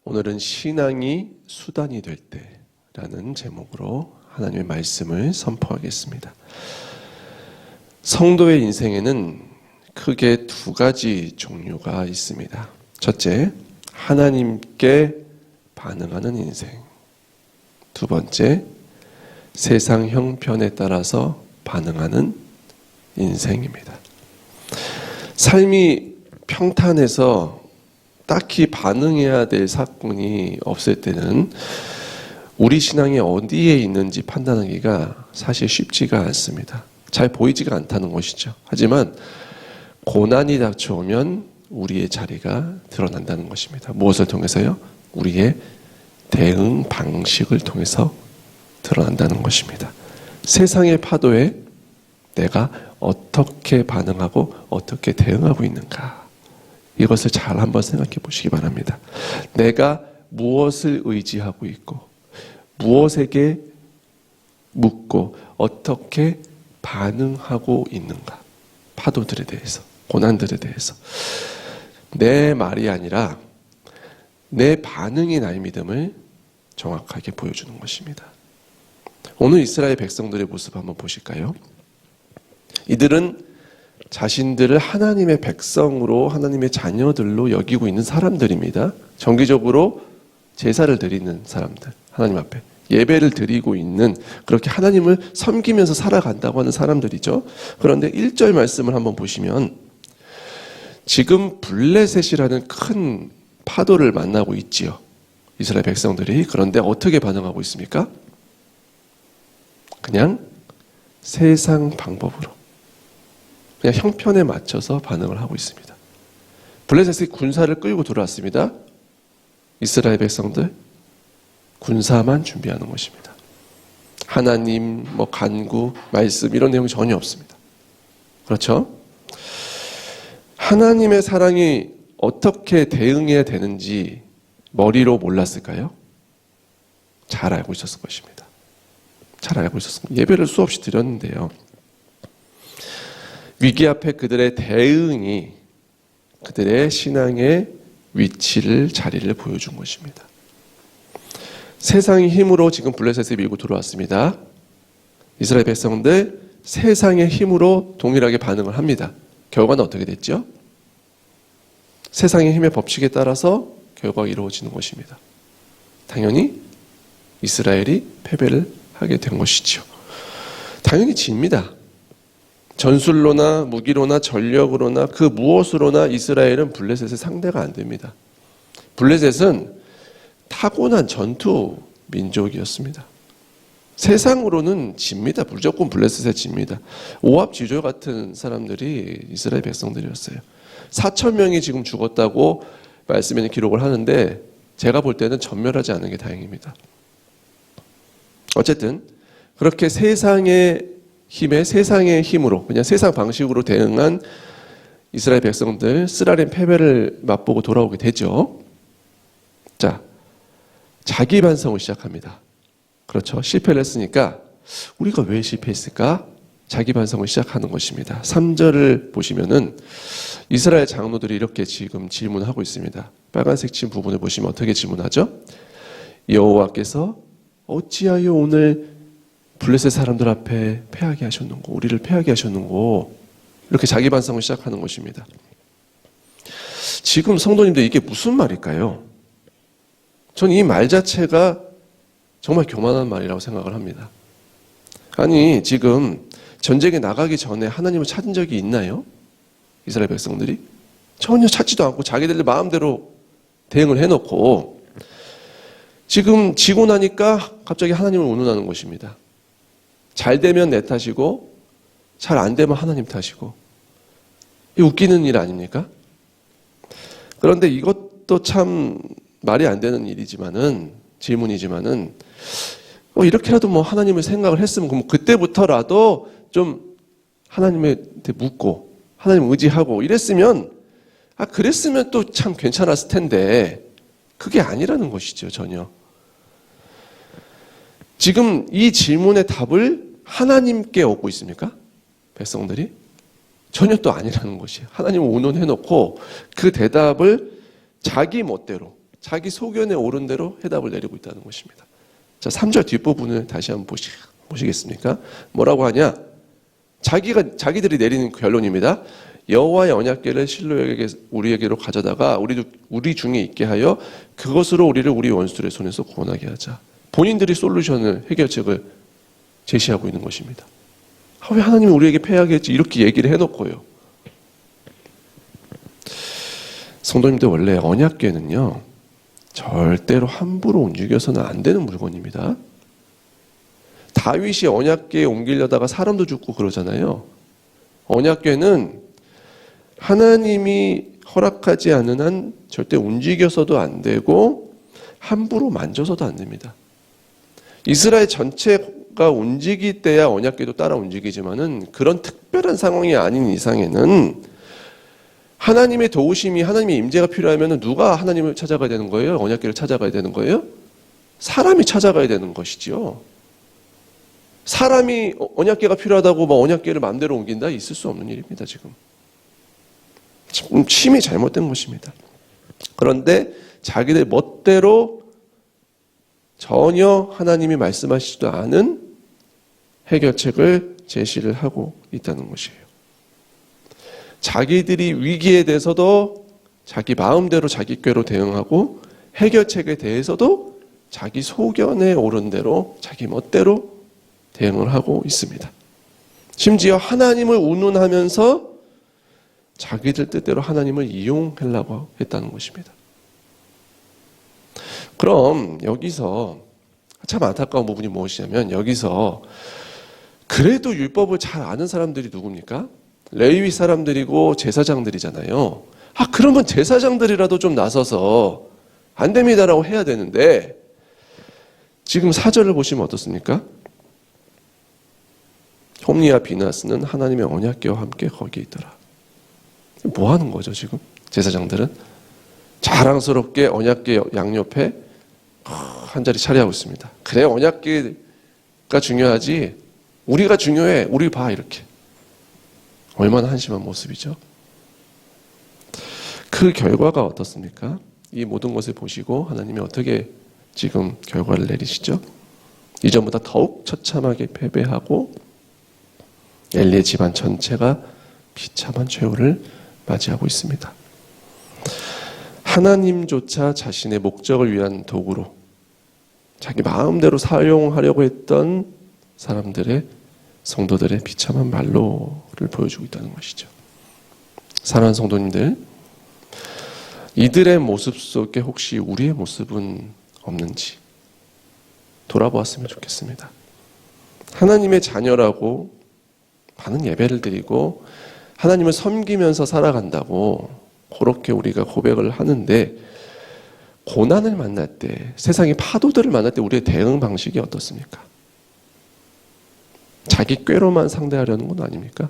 오늘은 신앙이 수단이 될 때라는 제목으로 하나님의 말씀을 선포하겠습니다. 성도의 인생에는 크게 두 가지 종류가 있습니다. 첫째, 하나님께 반응하는 인생. 두 번째, 세상 형편에 따라서 반응하는 인생입니다. 삶이 평탄해서 딱히 반응해야 될 사건이 없을 때는 우리 신앙이 어디에 있는지 판단하기가 사실 쉽지가 않습니다. 잘 보이지가 않다는 것이죠. 하지만 고난이 닥쳐오면 우리의 자리가 드러난다는 것입니다. 무엇을 통해서요? 우리의 대응 방식을 통해서 드러난다는 것입니다. 세상의 파도에 내가 어떻게 반응하고 어떻게 대응하고 있는가, 이것을 잘 한번 생각해 보시기 바랍니다. 내가 무엇을 의지하고 있고 무엇에게 묻고 어떻게 반응하고 있는가, 파도들에 대해서, 고난들에 대해서. 내 말이 아니라 내 반응이 나의 믿음을 정확하게 보여주는 것입니다. 오늘 이스라엘 백성들의 모습 한번 보실까요? 이들은 자신들을 하나님의 백성으로, 하나님의 자녀들로 여기고 있는 사람들입니다. 정기적으로 제사를 드리는 사람들, 하나님 앞에 예배를 드리고 있는, 그렇게 하나님을 섬기면서 살아간다고 하는 사람들이죠. 그런데 1절 말씀을 한번 보시면 지금 블레셋이라는 큰 파도를 만나고 있지요, 이스라엘 백성들이. 그런데 어떻게 반응하고 있습니까? 그냥 세상 방법으로, 그냥 형편에 맞춰서 반응을 하고 있습니다. 블레셋이 군사를 끌고 들어왔습니다. 이스라엘 백성들 군사만 준비하는 것입니다. 하나님, 간구, 말씀 이런 내용이 전혀 없습니다. 그렇죠? 하나님의 사랑이 어떻게 대응해야 되는지 머리로 몰랐을까요? 잘 알고 있었을 것입니다. 잘 알고 있었습니다. 예배를 수없이 드렸는데요, 위기 앞에 그들의 대응이 그들의 신앙의 위치를, 자리를 보여준 것입니다. 세상의 힘으로 지금 블레셋에 밀고 들어왔습니다. 이스라엘 백성들 세상의 힘으로 동일하게 반응을 합니다. 결과는 어떻게 됐죠? 세상의 힘의 법칙에 따라서 결과가 이루어지는 것입니다. 당연히 이스라엘이 패배를 하게 된 것이죠. 당연히 집니다. 전술로나 무기로나 전력으로나 그 무엇으로나 이스라엘은 블레셋의 상대가 안 됩니다. 블레셋은 타고난 전투 민족이었습니다. 세상으로는 집니다. 무조건 블레셋에 집니다. 오합지졸 같은 사람들이 이스라엘 백성들이었어요. 4,000명이 지금 죽었다고 말씀에는 기록을 하는데 제가 볼 때는 전멸하지 않은 게 다행입니다. 어쨌든 그렇게 세상의 힘으로, 그냥 세상 방식으로 대응한 이스라엘 백성들, 쓰라린 패배를 맛보고 돌아오게 되죠. 자, 자기 반성을 시작합니다. 그렇죠. 실패를 했으니까 우리가 왜 실패했을까? 자기 반성을 시작하는 것입니다. 3절을 보시면은 이스라엘 장로들이 이렇게 지금 질문하고 있습니다. 빨간색 친 부분을 보시면 어떻게 질문하죠? 여호와께서 어찌하여 오늘 블레셋 사람들 앞에 패하게 하셨는고, 우리를 패하게 하셨는고, 이렇게 자기 반성을 시작하는 것입니다. 지금 성도님들, 이게 무슨 말일까요? 전 이 말 자체가 정말 교만한 말이라고 생각을 합니다. 아니, 지금 전쟁에 나가기 전에 하나님을 찾은 적이 있나요? 이스라엘 백성들이? 전혀 찾지도 않고 자기들 마음대로 대응을 해놓고 지금 지고 나니까 갑자기 하나님을 운운하는 것입니다. 잘 되면 내 탓이고 잘 안 되면 하나님 탓이고. 이 웃기는 일 아닙니까? 그런데 이것도 참 말이 안 되는 일이지만은, 질문이지만은, 이렇게라도 하나님을 생각을 했으면 그럼 그때부터라도 좀 하나님한테 묻고 하나님 의지하고 이랬으면, 그랬으면 또 참 괜찮았을 텐데 그게 아니라는 것이죠. 전혀. 지금 이 질문의 답을 하나님께 얻고 있습니까? 백성들이? 전혀 또 아니라는 것이에요. 하나님을 운운해놓고 그 대답을 자기 멋대로, 자기 소견에 옳은 대로 해답을 내리고 있다는 것입니다. 자, 3절 뒷부분을 다시 한번 보시겠습니까? 뭐라고 하냐? 자기들이 내리는 결론입니다. 여호와의 언약궤를 실로에게 우리에게로 가져다가 우리 중에 있게 하여 그것으로 우리를 우리 원수들의 손에서 구원하게 하자. 본인들이 솔루션을, 해결책을 제시하고 있는 것입니다. 왜 하나님이 우리에게 패하게 했지? 이렇게 얘기를 해놓고요. 성도님들, 원래 언약궤는요, 절대로 함부로 움직여서는 안 되는 물건입니다. 다윗이 언약궤에 옮기려다가 사람도 죽고 그러잖아요. 언약궤는 하나님이 허락하지 않은 한 절대 움직여서도 안 되고 함부로 만져서도 안 됩니다. 이스라엘 전체가 움직일 때야 언약궤도 따라 움직이지만은 그런 특별한 상황이 아닌 이상에는 하나님의 도우심이, 하나님의 임재가 필요하면 누가 하나님을 찾아가야 되는 거예요? 언약궤를 찾아가야 되는 거예요? 사람이 찾아가야 되는 것이죠. 사람이 언약궤가 필요하다고 막 언약궤를 마음대로 옮긴다? 있을 수 없는 일입니다, 지금. 심히 잘못된 것입니다. 그런데 자기들 멋대로 전혀 하나님이 말씀하시지도 않은 해결책을 제시를 하고 있다는 것이에요. 자기들이 위기에 대해서도 자기 마음대로 자기 꾀로 대응하고 해결책에 대해서도 자기 소견에 옳은 대로 자기 멋대로 대응을 하고 있습니다. 심지어 하나님을 운운하면서 자기들 뜻대로 하나님을 이용하려고 했다는 것입니다. 그럼 여기서 참 안타까운 부분이 무엇이냐면, 여기서 그래도 율법을 잘 아는 사람들이 누굽니까? 레위위 사람들이고 제사장들이잖아요. 그러면 제사장들이라도 좀 나서서 안 됩니다라고 해야 되는데, 지금 4절을 보시면 어떻습니까? 홈리와 비나스는 하나님의 언약궤와 함께 거기에 있더라. 뭐 하는 거죠, 지금? 제사장들은 자랑스럽게 언약궤 양옆에 한 자리 차리하고 있습니다. 그래, 언약궤가 중요하지, 우리가 중요해, 우리 봐, 이렇게. 얼마나 한심한 모습이죠. 그 결과가 어떻습니까? 이 모든 것을 보시고 하나님이 어떻게 지금 결과를 내리시죠? 이전보다 더욱 처참하게 패배하고 엘리의 집안 전체가 비참한 최후를 맞이하고 있습니다. 하나님조차 자신의 목적을 위한 도구로 자기 마음대로 사용하려고 했던 사람들의, 성도들의 비참한 말로를 보여주고 있다는 것이죠. 사랑하는 성도님들, 이들의 모습 속에 혹시 우리의 모습은 없는지 돌아보았으면 좋겠습니다. 하나님의 자녀라고 많은 예배를 드리고 하나님을 섬기면서 살아간다고 그렇게 우리가 고백을 하는데, 고난을 만날 때, 세상의 파도들을 만날 때 우리의 대응 방식이 어떻습니까? 자기 꾀로만 상대하려는 건 아닙니까?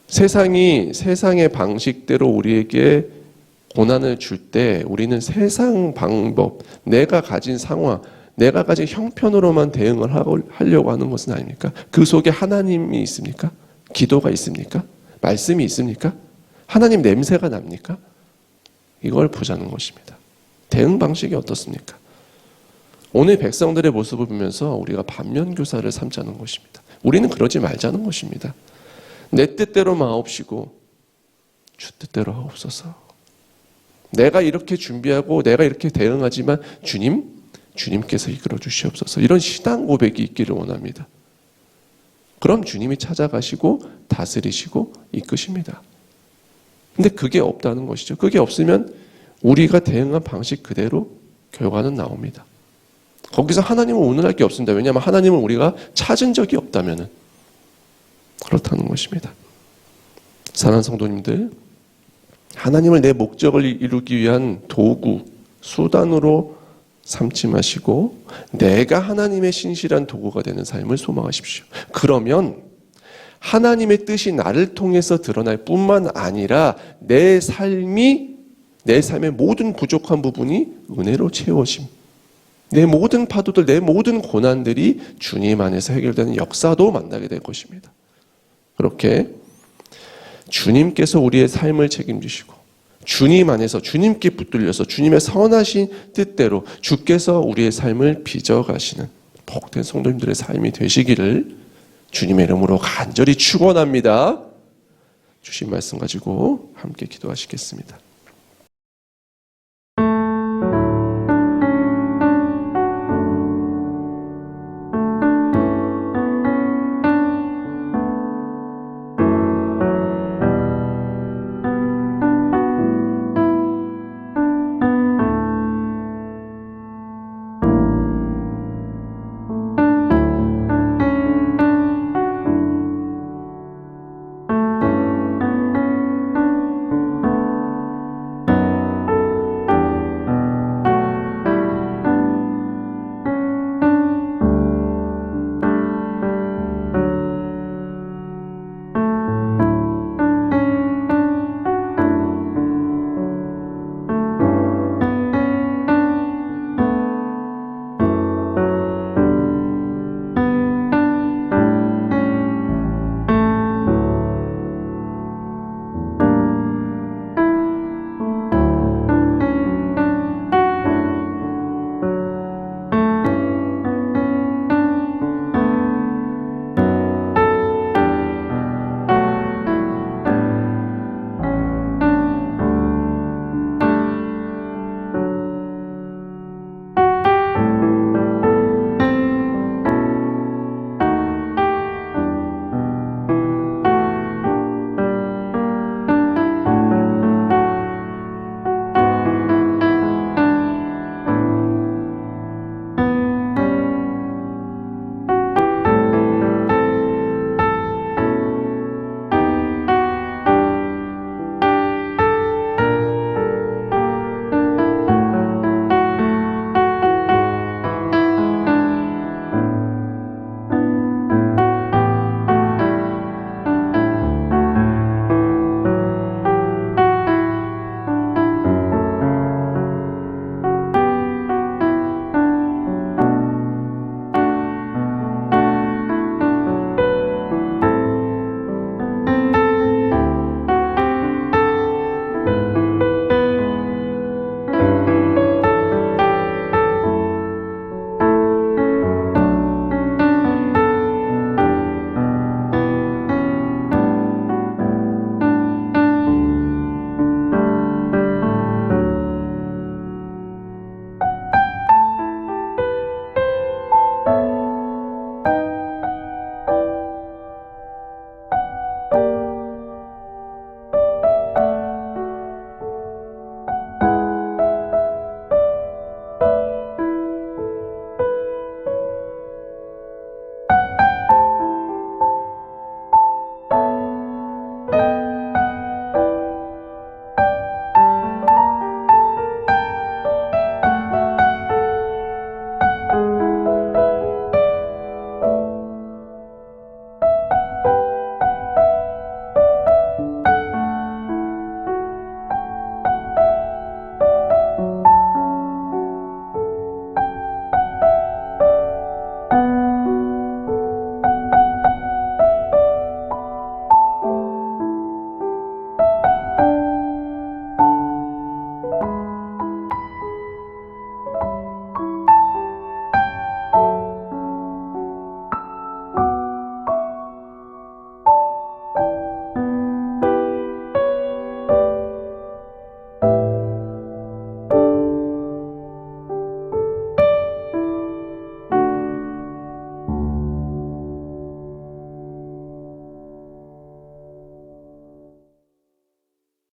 세상의 방식대로 우리에게 고난을 줄 때 우리는 세상 방법, 내가 가진 상황, 내가 가진 형편으로만 대응을 하려고 하는 것은 아닙니까? 그 속에 하나님이 있습니까? 기도가 있습니까? 말씀이 있습니까? 하나님 냄새가 납니까? 이걸 보자는 것입니다. 대응 방식이 어떻습니까? 오늘 백성들의 모습을 보면서 우리가 반면교사를 삼자는 것입니다. 우리는 그러지 말자는 것입니다. 내 뜻대로 마옵시고 주 뜻대로 하옵소서. 내가 이렇게 준비하고 내가 이렇게 대응하지만 주님께서 이끌어 주시옵소서. 이런 신앙 고백이 있기를 원합니다. 그럼 주님이 찾아가시고 다스리시고 이끄십니다. 근데 그게 없다는 것이죠. 그게 없으면 우리가 대응한 방식 그대로 결과는 나옵니다. 거기서 하나님을 운운할 게 없습니다. 왜냐하면 하나님을 우리가 찾은 적이 없다면 그렇다는 것입니다. 사랑하는 성도님들, 하나님을 내 목적을 이루기 위한 도구, 수단으로 삼지 마시고 내가 하나님의 신실한 도구가 되는 삶을 소망하십시오. 그러면 하나님의 뜻이 나를 통해서 드러날 뿐만 아니라 내 삶의 모든 부족한 부분이 은혜로 채워짐. 내 모든 파도들, 내 모든 고난들이 주님 안에서 해결되는 역사도 만나게 될 것입니다. 그렇게 주님께서 우리의 삶을 책임지시고 주님 안에서 주님께 붙들려서 주님의 선하신 뜻대로 주께서 우리의 삶을 빚어가시는 복된 성도님들의 삶이 되시기를 주님의 이름으로 간절히 축원합니다. 주신 말씀 가지고 함께 기도하시겠습니다.